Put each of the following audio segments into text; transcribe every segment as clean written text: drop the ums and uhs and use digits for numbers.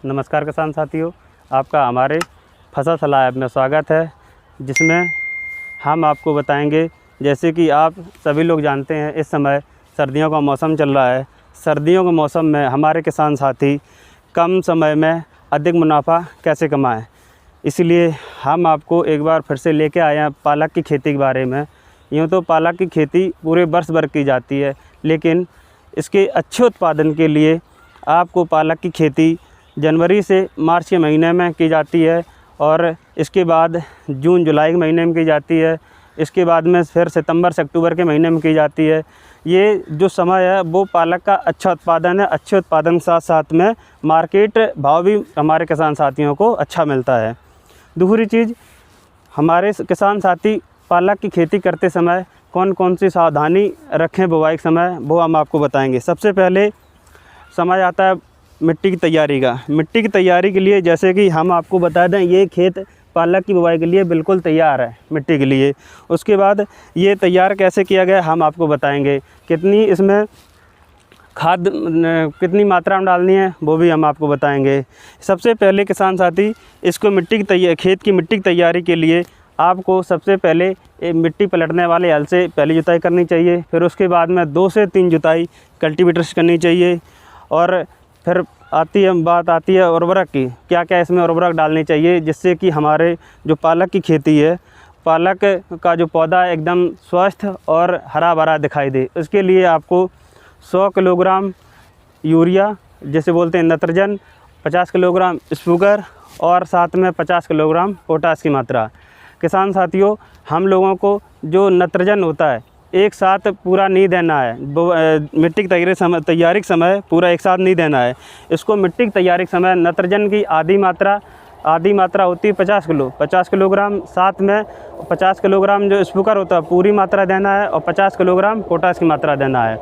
नमस्कार किसान साथियों, आपका हमारे फसल सलाह ऐप में स्वागत है, जिसमें हम आपको बताएंगे। जैसे कि आप सभी लोग जानते हैं, इस समय सर्दियों का मौसम चल रहा है। सर्दियों के मौसम में हमारे किसान साथी कम समय में अधिक मुनाफा कैसे कमाएं, इसलिए हम आपको एक बार फिर से लेके आए हैं पालक की खेती के बारे में। यूँ तो पालक की खेती पूरे वर्ष भर की जाती है, लेकिन इसके अच्छे उत्पादन के लिए आपको पालक की खेती जनवरी से मार्च के महीने में की जाती है, और इसके बाद जून जुलाई के महीने में की जाती है। इसके बाद में फिर सितंबर से अक्टूबर के महीने में की जाती है। ये जो समय है वो पालक का अच्छा उत्पादन है। अच्छे उत्पादन के साथ साथ में मार्केट भाव भी हमारे किसान साथियों को अच्छा मिलता है। दूसरी चीज़, हमारे किसान साथी पालक की खेती करते समय कौन कौन सी सावधानी रखें बुवाई के समय, वो हम आपको बताएंगे। सबसे पहले समय आता है मिट्टी की तैयारी का। मिट्टी की तैयारी के लिए जैसे कि हम आपको बता दें, ये खेत पालक की बुवाई के लिए बिल्कुल तैयार है मिट्टी के लिए। उसके बाद ये तैयार कैसे किया गया हम आपको बताएंगे। कितनी इसमें खाद कितनी मात्रा में डालनी है वो भी हम आपको बताएंगे। सबसे पहले किसान साथी इसको खेत की मिट्टी की तैयारी के लिए आपको सबसे पहले मिट्टी पलटने वाले हल से पहली जुताई करनी चाहिए। फिर उसके बाद में 2 से 3 जुताई कल्टीवेटर से करनी चाहिए। और फिर बात आती है उर्वरक की। क्या क्या इसमें उर्वरक डालनी चाहिए, जिससे कि हमारे जो पालक की खेती है, पालक का जो पौधा है एकदम स्वस्थ और हरा भरा दिखाई दे। उसके लिए आपको 100 किलोग्राम यूरिया, जैसे बोलते हैं नत्रजन, 50 किलोग्राम स्पूगर और साथ में 50 किलोग्राम पोटास की मात्रा। किसान साथियों, हम लोगों को जो नत्रजन होता है एक साथ पूरा नहीं देना है। मिट्टी की तैयारी के समय पूरा एक साथ नहीं देना है। इसको मिट्टी की तैयारी के समय नत्रजन की आधी मात्रा होती है 50 किलोग्राम, साथ में 50 किलोग्राम जो स्पूकर होता है पूरी मात्रा देना है, और 50 किलोग्राम पोटास की मात्रा देना है।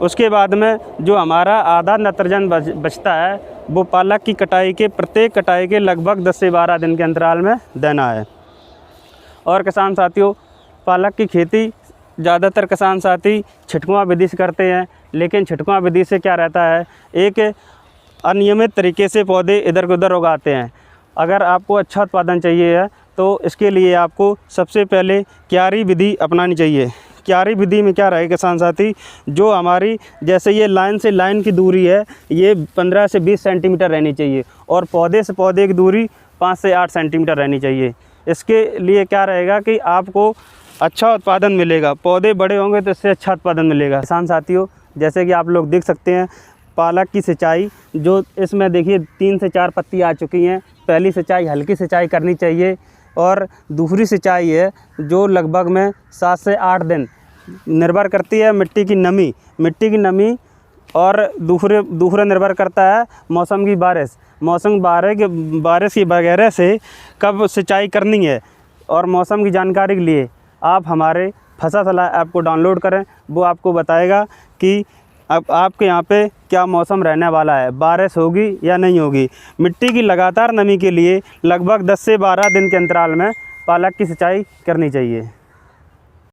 उसके बाद में जो हमारा आधा नत्रजन बचता है वो पालक की प्रत्येक कटाई के लगभग 10 से 12 दिन के अंतराल में देना है। और किसान साथियों, पालक की खेती ज़्यादातर किसान साथी छिटकुआं विधि से करते हैं, लेकिन छिटकुआं विधि से क्या रहता है, एक अनियमित तरीके से पौधे इधर उधर उगाते हैं। अगर आपको अच्छा उत्पादन चाहिए है तो इसके लिए आपको सबसे पहले क्यारी विधि अपनानी चाहिए। क्यारी विधि में क्या रहेगा किसान साथी, जो हमारी जैसे ये लाइन से लाइन की दूरी है, ये 15 से 20 सेंटीमीटर रहनी चाहिए, और पौधे से पौधे की दूरी 5 से 8 सेंटीमीटर रहनी चाहिए। इसके लिए क्या रहेगा कि आपको अच्छा उत्पादन मिलेगा। पौधे बड़े होंगे तो इससे अच्छा उत्पादन मिलेगा। किसान साथियों, जैसे कि आप लोग देख सकते हैं पालक की सिंचाई, जो इसमें देखिए 3 से 4 पत्ती आ चुकी हैं। पहली सिंचाई हल्की सिंचाई करनी चाहिए, और दूसरी सिंचाई है जो लगभग में 7 से 8 दिन निर्भर करती है मिट्टी की नमी, और दूसरा निर्भर करता है मौसम की बारिश की वगैरह से कब सिंचाई करनी है। और मौसम की जानकारी के लिए आप हमारे फसल सलाह ऐप को डाउनलोड करें। वो आपको बताएगा कि अब आपके यहाँ पे क्या मौसम रहने वाला है, बारिश होगी या नहीं होगी। मिट्टी की लगातार नमी के लिए लगभग 10 से 12 दिन के अंतराल में पालक की सिंचाई करनी चाहिए।